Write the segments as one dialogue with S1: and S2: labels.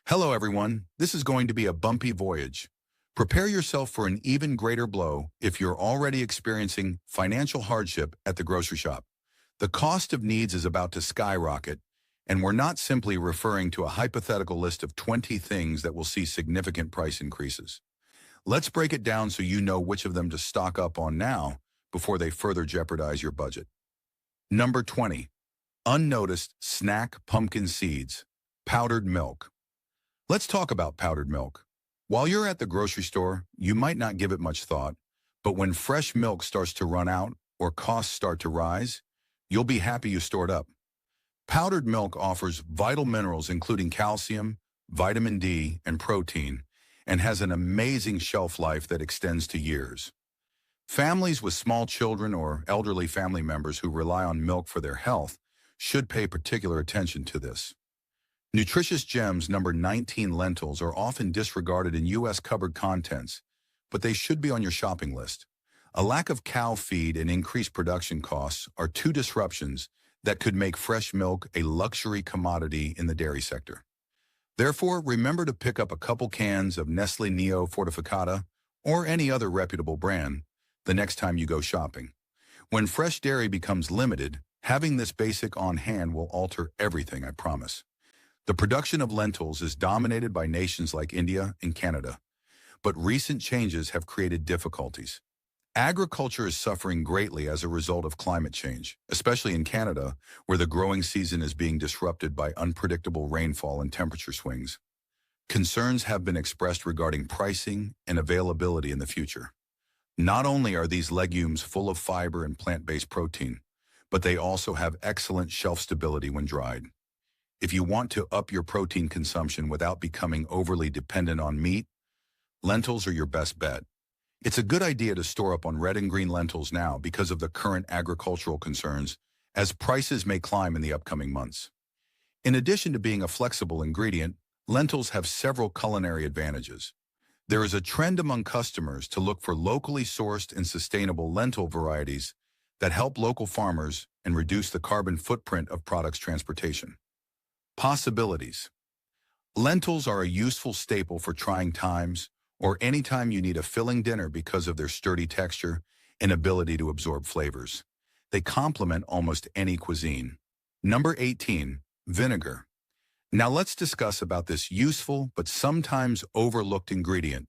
S1: Hello, everyone. This is going to be a bumpy voyage. Prepare yourself for an even greater blow if you're already experiencing financial hardship at the grocery shop. The cost of needs is about to skyrocket, and we're not simply referring to a hypothetical list of 20 things that will see significant price increases. Let's break it down so you know which of them to stock up on now before they further jeopardize your budget. Number 20. Unnoticed snack pumpkin seeds, powdered milk. Let's talk about powdered milk. While you're at the grocery store, you might not give it much thought, but when fresh milk starts to run out or costs start to rise, you'll be happy you stored up. Powdered milk offers vital minerals including calcium, vitamin D, and protein, and has an amazing shelf life that extends to years. Families with small children or elderly family members who rely on milk for their health should pay particular attention to this. Nutritious gems number 19 lentils are often disregarded in U.S. cupboard contents, but they should be on your shopping list. A lack of cow feed and increased production costs are two disruptions that could make fresh milk a luxury commodity in the dairy sector. Therefore, remember to pick up a couple cans of Nestle Neo Fortificata or any other reputable brand the next time you go shopping. When fresh dairy becomes limited, having this basic on hand will alter everything, I promise. The production of lentils is dominated by nations like India and Canada, but recent changes have created difficulties. Agriculture is suffering greatly as a result of climate change, especially in Canada, where the growing season is being disrupted by unpredictable rainfall and temperature swings. Concerns have been expressed regarding pricing and availability in the future. Not only are these legumes full of fiber and plant-based protein, but they also have excellent shelf stability when dried. If you want to up your protein consumption without becoming overly dependent on meat, lentils are your best bet. It's a good idea to store up on red and green lentils now because of the current agricultural concerns, as prices may climb in the upcoming months. In addition to being a flexible ingredient, lentils have several culinary advantages. There is a trend among customers to look for locally sourced and sustainable lentil varieties that help local farmers and reduce the carbon footprint of products transportation. Possibilities. Lentils are a useful staple for trying times or anytime you need a filling dinner because of their sturdy texture and ability to absorb flavors. They complement almost any cuisine. Number 18, vinegar. Now let's discuss about this useful but sometimes overlooked ingredient,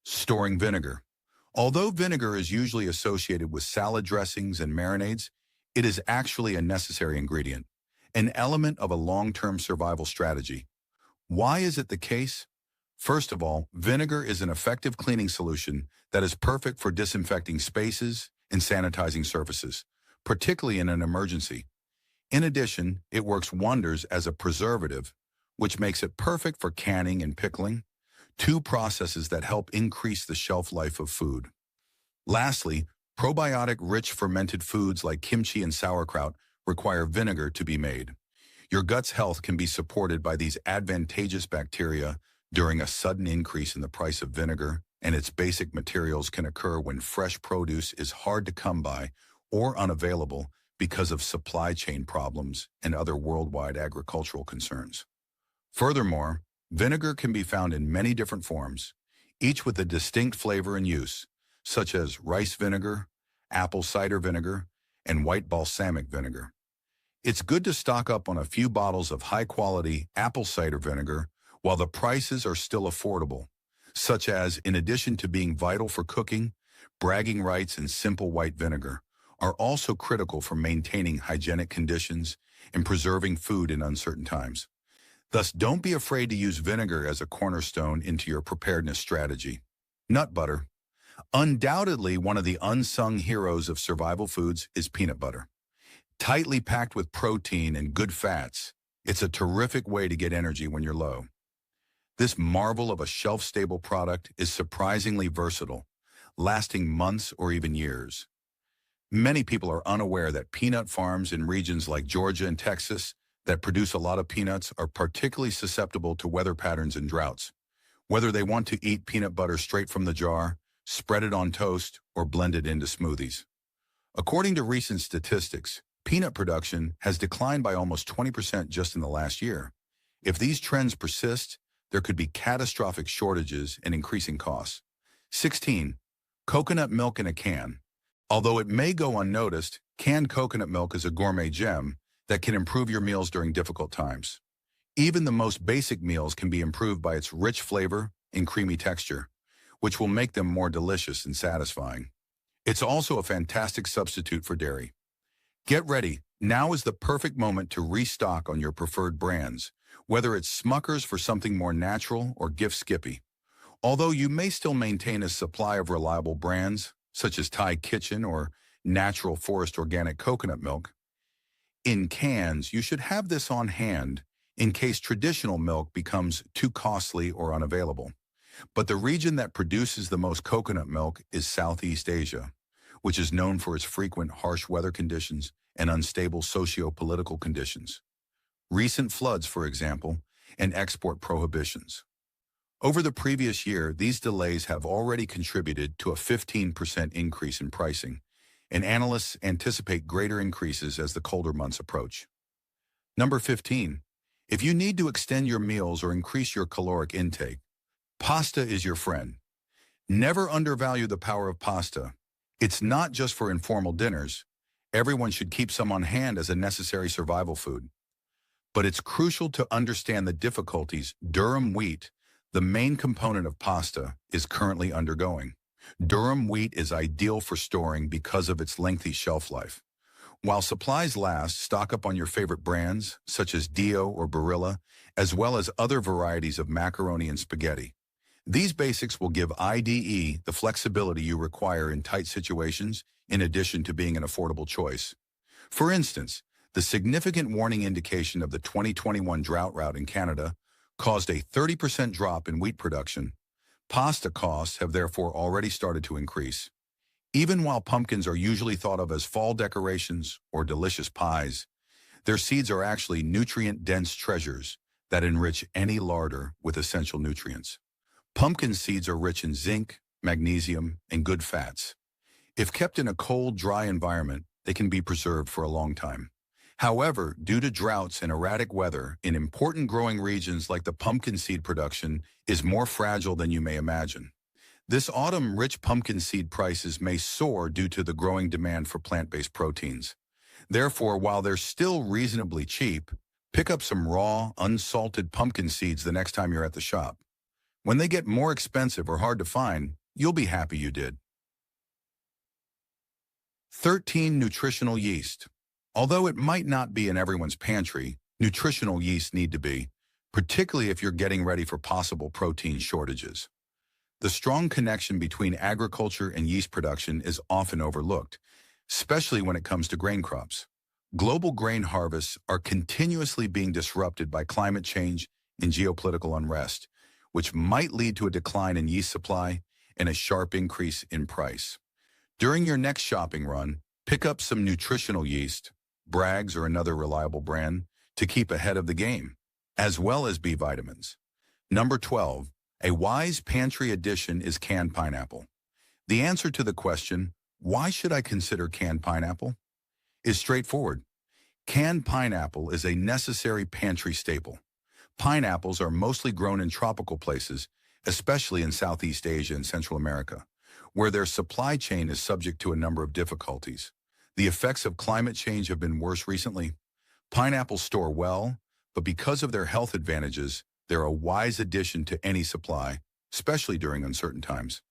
S1: storing vinegar. Although vinegar is usually associated with salad dressings and marinades, it is actually a necessary ingredient, an element of a long-term survival strategy. Why is it the case? First of all, vinegar is an effective cleaning solution that is perfect for disinfecting spaces and sanitizing surfaces, particularly in an emergency. In addition, it works wonders as a preservative, which makes it perfect for canning and pickling, two processes that help increase the shelf life of food. Lastly, probiotic-rich fermented foods like kimchi and sauerkraut require vinegar to be made. Your gut's health can be supported by these advantageous bacteria during a sudden increase in the price of vinegar, and its basic materials can occur when fresh produce is hard to come by or unavailable because of supply chain problems and other worldwide agricultural concerns. Furthermore, vinegar can be found in many different forms, each with a distinct flavor and use, such as rice vinegar, apple cider vinegar, and white balsamic vinegar. It's good to stock up on a few bottles of high-quality apple cider vinegar while the prices are still affordable, such as, in addition to being vital for cooking, bragging rights and simple white vinegar are also critical for maintaining hygienic conditions and preserving food in uncertain times. Thus, don't be afraid to use vinegar as a cornerstone into your preparedness strategy. Nut butter. Undoubtedly, one of the unsung heroes of survival foods is peanut butter. Tightly packed with protein and good fats, it's a terrific way to get energy when you're low. This marvel of a shelf-stable product is surprisingly versatile, lasting months or even years. Many people are unaware that peanut farms in regions like Georgia and Texas that produce a lot of peanuts are particularly susceptible to weather patterns and droughts. Whether they want to eat peanut butter straight from the jar, spread it on toast, or blend it into smoothies. According to recent statistics, peanut production has declined by almost 20% just in the last year. If these trends persist, there could be catastrophic shortages and increasing costs. 16. Coconut milk in a can. Although it may go unnoticed, canned coconut milk is a gourmet gem that can improve your meals during difficult times. Even the most basic meals can be improved by its rich flavor and creamy texture, which will make them more delicious and satisfying. It's also a fantastic substitute for dairy. Get ready. Now is the perfect moment to restock on your preferred brands, whether it's Smucker's for something more natural or Gift Skippy. Although you may still maintain a supply of reliable brands, such as Thai Kitchen or Natural Forest Organic Coconut Milk, in cans, you should have this on hand in case traditional milk becomes too costly or unavailable. But the region that produces the most coconut milk is Southeast Asia, which is known for its frequent harsh weather conditions and unstable socio-political conditions. Recent floods, for example, and export prohibitions. Over the previous year, these delays have already contributed to a 15% increase in pricing, and analysts anticipate greater increases as the colder months approach. Number 15. If you need to extend your meals or increase your caloric intake, pasta is your friend. Never undervalue the power of pasta. It's not just for informal dinners. Everyone should keep some on hand as a necessary survival food. But it's crucial to understand the difficulties durum wheat, the main component of pasta, is currently undergoing. Durum wheat is ideal for storing because of its lengthy shelf life. While supplies last, stock up on your favorite brands, such as Dio or Barilla, as well as other varieties of macaroni and spaghetti. These basics will give IDE the flexibility you require in tight situations, in addition to being an affordable choice. For instance, the significant warning indication of the 2021 drought route in Canada caused a 30% drop in wheat production. Pasta costs have therefore already started to increase. Even while pumpkins are usually thought of as fall decorations or delicious pies, their seeds are actually nutrient-dense treasures that enrich any larder with essential nutrients. Pumpkin seeds are rich in zinc, magnesium, and good fats. If kept in a cold, dry environment, they can be preserved for a long time. However, due to droughts and erratic weather in important growing regions like the pumpkin seed production is more fragile than you may imagine. This autumn, rich pumpkin seed prices may soar due to the growing demand for plant-based proteins. Therefore, while they're still reasonably cheap, pick up some raw, unsalted pumpkin seeds the next time you're at the shop. When they get more expensive or hard to find, you'll be happy you did. 13. Nutritional yeast. Although it might not be in everyone's pantry, nutritional yeast need to be, particularly if you're getting ready for possible protein shortages. The strong connection between agriculture and yeast production is often overlooked, especially when it comes to grain crops. Global grain harvests are continuously being disrupted by climate change and geopolitical unrest, which might lead to a decline in yeast supply and a sharp increase in price. During your next shopping run, pick up some nutritional yeast, Bragg's or another reliable brand, to keep ahead of the game, as well as B vitamins. Number 12. A wise pantry addition is canned pineapple. The answer to the question, why should I consider canned pineapple, is straightforward. Canned pineapple is a necessary pantry staple. Pineapples are mostly grown in tropical places, especially in Southeast Asia and Central America, where their supply chain is subject to a number of difficulties. The effects of climate change have been worse recently. Pineapples store well, but because of their health advantages, they're a wise addition to any supply, especially during uncertain times.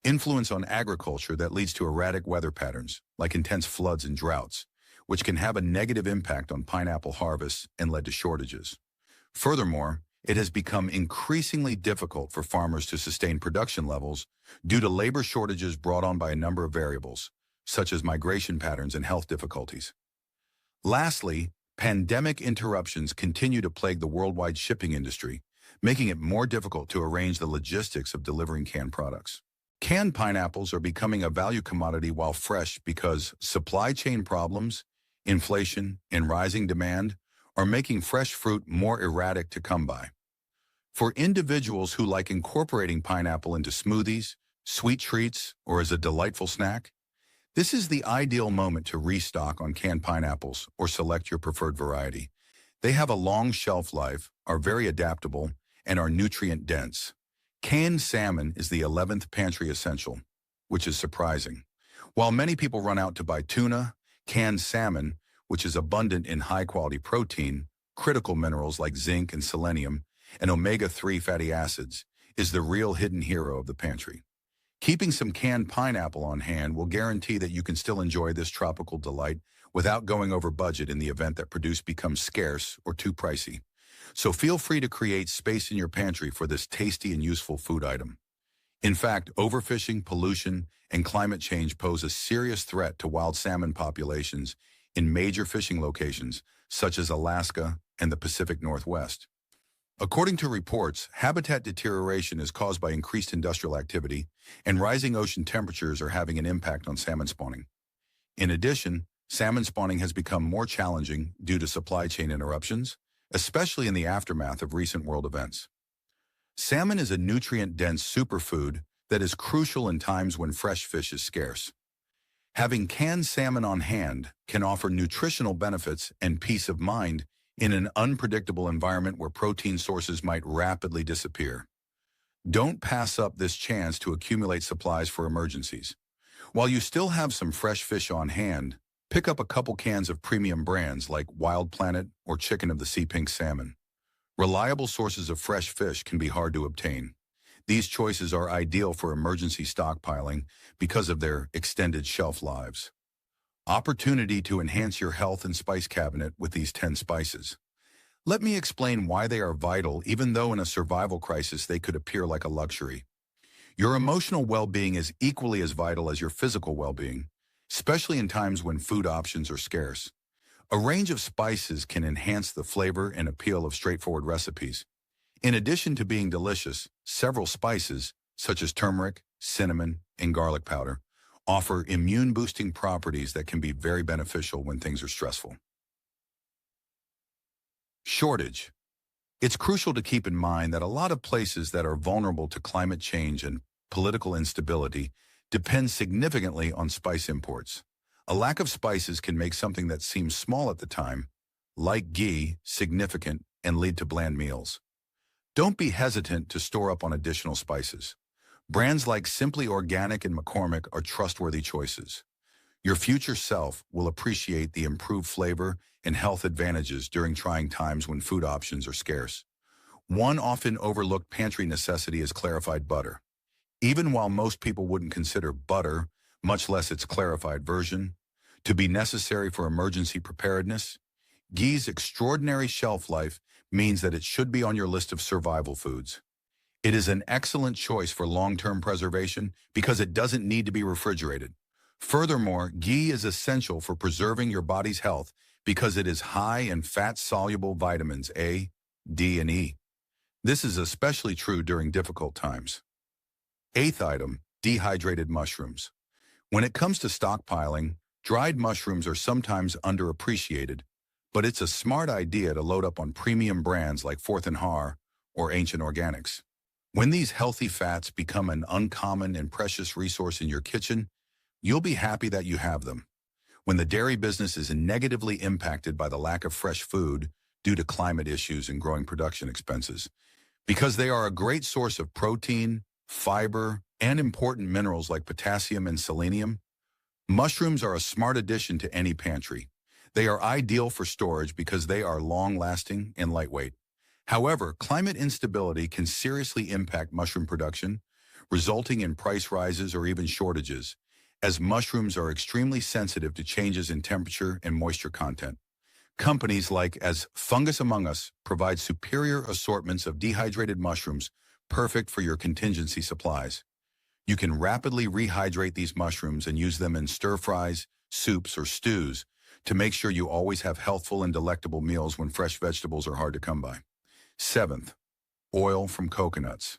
S1: Influence on agriculture that leads to erratic weather patterns, like intense floods and droughts, which can have a negative impact on pineapple harvests and lead to shortages. Furthermore, it has become increasingly difficult for farmers to sustain production levels due to labor shortages brought on by a number of variables, such as migration patterns and health difficulties. Lastly, pandemic interruptions continue to plague the worldwide shipping industry, making it more difficult to arrange the logistics of delivering canned products. Canned pineapples are becoming a value commodity while fresh because supply chain problems, inflation, and rising demand are making fresh fruit more erratic to come by. For individuals who like incorporating pineapple into smoothies, sweet treats, or as a delightful snack, this is the ideal moment to restock on canned pineapples or select your preferred variety. They have a long shelf life, are very adaptable, and are nutrient-dense. Canned salmon is the 11th pantry essential, which is surprising. While many people run out to buy tuna, canned salmon, which is abundant in high-quality protein, critical minerals like zinc and selenium, and omega-3 fatty acids, is the real hidden hero of the pantry. Keeping some canned pineapple on hand will guarantee that you can still enjoy this tropical delight without going over budget in the event that produce becomes scarce or too pricey. So feel free to create space in your pantry for this tasty and useful food item. In fact, overfishing, pollution, and climate change pose a serious threat to wild salmon populations in major fishing locations such as Alaska and the Pacific Northwest. According to reports, habitat deterioration is caused by increased industrial activity, and rising ocean temperatures are having an impact on salmon spawning. In addition, salmon spawning has become more challenging due to supply chain interruptions, especially in the aftermath of recent world events. Salmon is a nutrient-dense superfood that is crucial in times when fresh fish is scarce. Having canned salmon on hand can offer nutritional benefits and peace of mind in an unpredictable environment where protein sources might rapidly disappear. Don't pass up this chance to accumulate supplies for emergencies. While you still have some fresh fish on hand, pick up a couple cans of premium brands like Wild Planet or Chicken of the Sea Pink Salmon. Reliable sources of fresh fish can be hard to obtain. These choices are ideal for emergency stockpiling because of their extended shelf lives. Opportunity to enhance your health and spice cabinet with these 10 spices. Let me explain why they are vital, even though in a survival crisis they could appear like a luxury. Your emotional well-being is equally as vital as your physical well-being, especially in times when food options are scarce. A range of spices can enhance the flavor and appeal of straightforward recipes. In addition to being delicious, several spices, such as turmeric, cinnamon, and garlic powder, offer immune-boosting properties that can be very beneficial when things are stressful. Shortage. It's crucial to keep in mind that a lot of places that are vulnerable to climate change and political instability depend significantly on spice imports. A lack of spices can make something that seems small at the time, like ghee, significant and lead to bland meals. Don't be hesitant to store up on additional spices. Brands like Simply Organic and McCormick are trustworthy choices. Your future self will appreciate the improved flavor and health advantages during trying times when food options are scarce. One often overlooked pantry necessity is clarified butter. Even while most people wouldn't consider butter, much less its clarified version, to be necessary for emergency preparedness, ghee's extraordinary shelf life means that it should be on your list of survival foods. It is an excellent choice for long-term preservation because it doesn't need to be refrigerated. Furthermore, ghee is essential for preserving your body's health because it is high in fat-soluble vitamins A, D, and E. This is especially true during difficult times. Eighth item, dehydrated mushrooms. When it comes to stockpiling, dried mushrooms are sometimes underappreciated, but it's a smart idea to load up on premium brands like Fourth and Har or Ancient Organics. When these healthy fats become an uncommon and precious resource in your kitchen, you'll be happy that you have them. When the dairy business is negatively impacted by the lack of fresh food due to climate issues and growing production expenses, because they are a great source of protein, fiber, and important minerals like potassium and selenium, mushrooms are a smart addition to any pantry. They are ideal for storage because they are long-lasting and lightweight. However, climate instability can seriously impact mushroom production, resulting in price rises or even shortages, as mushrooms are extremely sensitive to changes in temperature and moisture content. Companies like As Fungus Among Us provide superior assortments of dehydrated mushrooms perfect for your contingency supplies. You can rapidly rehydrate these mushrooms and use them in stir-fries, soups, or stews to make sure you always have healthful and delectable meals when fresh vegetables are hard to come by. Seventh, oil from coconuts.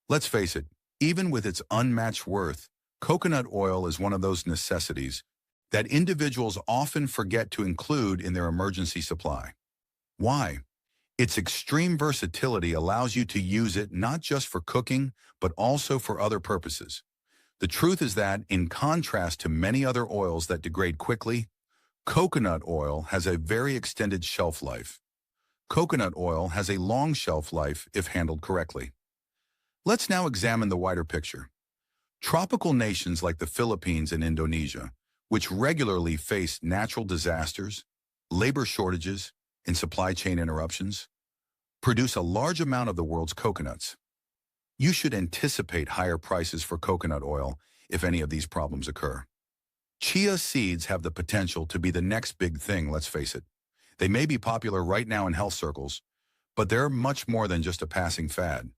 S1: Let's face it, even with its unmatched worth, coconut oil is one of those necessities that individuals often forget to include in their emergency supply. Why? Its extreme versatility allows you to use it not just for cooking, but also for other purposes. The truth is that, in contrast to many other oils that degrade quickly, coconut oil has a very extended shelf life. Coconut oil has a long shelf life if handled correctly. Let's now examine the wider picture. Tropical nations like the Philippines and Indonesia, which regularly face natural disasters, labor shortages, and supply chain interruptions, produce a large amount of the world's coconuts. You should anticipate higher prices for coconut oil if any of these problems occur. Chia seeds have the potential to be the next big thing, let's face it. They may be popular right now in health circles, but they're much more than just a passing fad.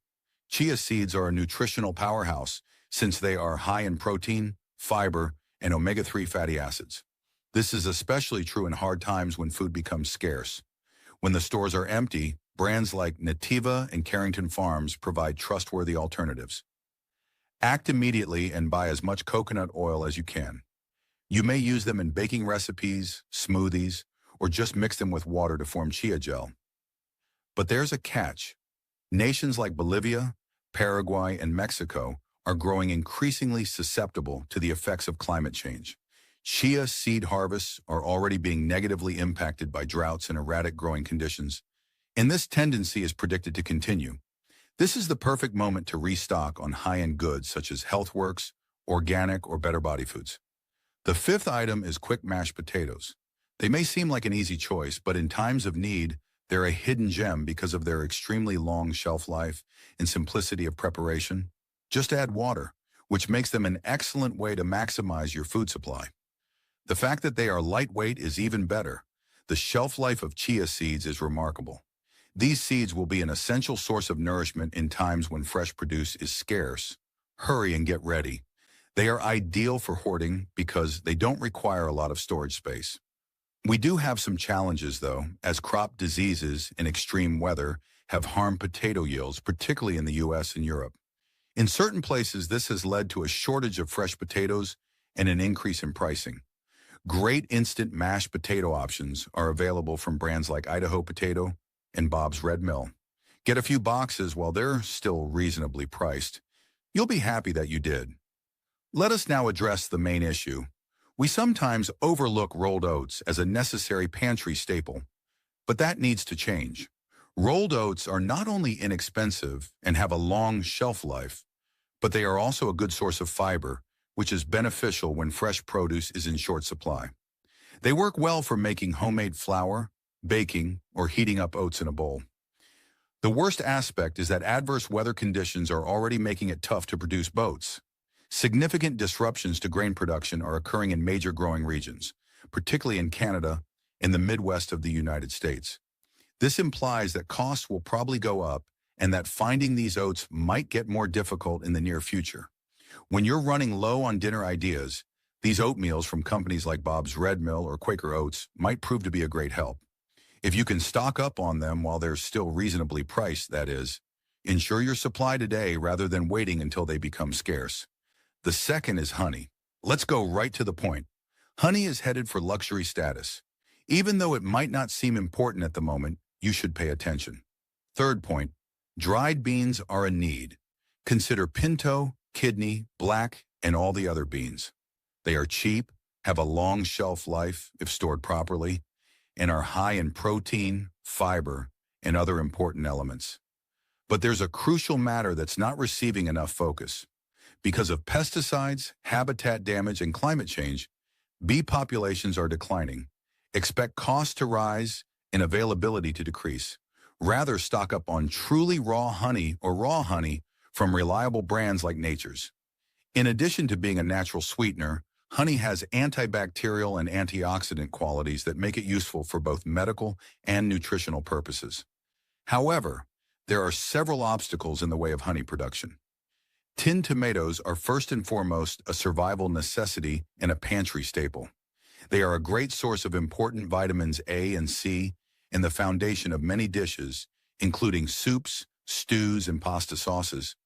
S1: Chia seeds are a nutritional powerhouse since they are high in protein, fiber, and omega-3 fatty acids. This is especially true in hard times when food becomes scarce. When the stores are empty, brands like Nativa and Carrington Farms provide trustworthy alternatives. Act immediately and buy as much coconut oil as you can. You may use them in baking recipes, smoothies, or just mix them with water to form chia gel. But there's a catch. Nations like Bolivia, Paraguay, and Mexico are growing increasingly susceptible to the effects of climate change. Chia seed harvests are already being negatively impacted by droughts and erratic growing conditions, and this tendency is predicted to continue. This is the perfect moment to restock on high-end goods such as HealthWorks, organic, or Better Body Foods. The fifth item is quick mashed potatoes. They may seem like an easy choice, but in times of need, they're a hidden gem because of their extremely long shelf life and simplicity of preparation. Just add water, which makes them an excellent way to maximize your food supply. The fact that they are lightweight is even better. The shelf life of chia seeds is remarkable. These seeds will be an essential source of nourishment in times when fresh produce is scarce. Hurry and get ready. They are ideal for hoarding because they don't require a lot of storage space. We do have some challenges, though, as crop diseases and extreme weather have harmed potato yields, particularly in the US and Europe. In certain places, this has led to a shortage of fresh potatoes and an increase in pricing. Great instant mashed potato options are available from brands like Idaho Potato and Bob's Red Mill. Get a few boxes while they're still reasonably priced. You'll be happy that you did. Let us now address the main issue. We sometimes overlook rolled oats as a necessary pantry staple, but that needs to change. Rolled oats are not only inexpensive and have a long shelf life, but they are also a good source of fiber, which is beneficial when fresh produce is in short supply. They work well for making homemade flour, baking, or heating up oats in a bowl. The worst aspect is that adverse weather conditions are already making it tough to produce oats. Significant disruptions to grain production are occurring in major growing regions, particularly in Canada and the Midwest of the United States. This implies that costs will probably go up and that finding these oats might get more difficult in the near future. When you're running low on dinner ideas, these oatmeals from companies like Bob's Red Mill or Quaker Oats might prove to be a great help. If you can stock up on them while they're still reasonably priced, that is, ensure your supply today rather than waiting until they become scarce. The second is honey. Let's go right to the point. Honey is headed for luxury status. Even though it might not seem important at the moment, you should pay attention. Third point, dried beans are a need. Consider pinto, kidney, black, and all the other beans. They are cheap, have a long shelf life if stored properly, and are high in protein, fiber, and other important elements. But there's a crucial matter that's not receiving enough focus. Because of pesticides, habitat damage, and climate change, bee populations are declining. Expect costs to rise and availability to decrease. Rather, stock up on truly raw honey or raw honey from reliable brands like Nature's. In addition to being a natural sweetener, honey has antibacterial and antioxidant qualities that make it useful for both medical and nutritional purposes. However, there are several obstacles in the way of honey production. Tinned tomatoes are first and foremost a survival necessity and a pantry staple. They are a great source of important vitamins A and C and the foundation of many dishes, including soups, stews, and pasta sauces.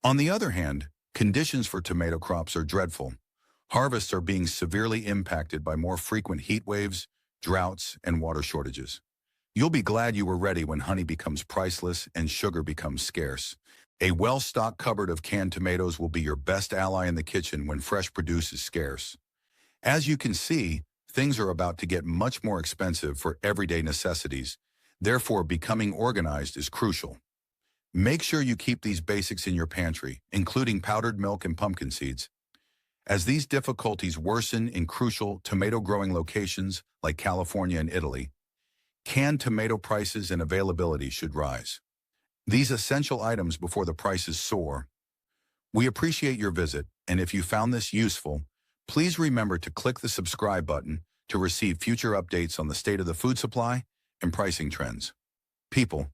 S1: On the other hand, conditions for tomato crops are dreadful. Harvests are being severely impacted by more frequent heat waves, droughts, and water shortages. You'll be glad you were ready when honey becomes priceless and sugar becomes scarce. A well-stocked cupboard of canned tomatoes will be your best ally in the kitchen when fresh produce is scarce. As you can see, things are about to get much more expensive for everyday necessities. Therefore, becoming organized is crucial. Make sure you keep these basics in your pantry, including powdered milk and pumpkin seeds. As these difficulties worsen in crucial tomato-growing locations like California and Italy, canned tomato prices and availability should rise. These essential items before the prices soar. We appreciate your visit, and if you found this useful, please remember to click the subscribe button to receive future updates on the state of the food supply and pricing trends. People,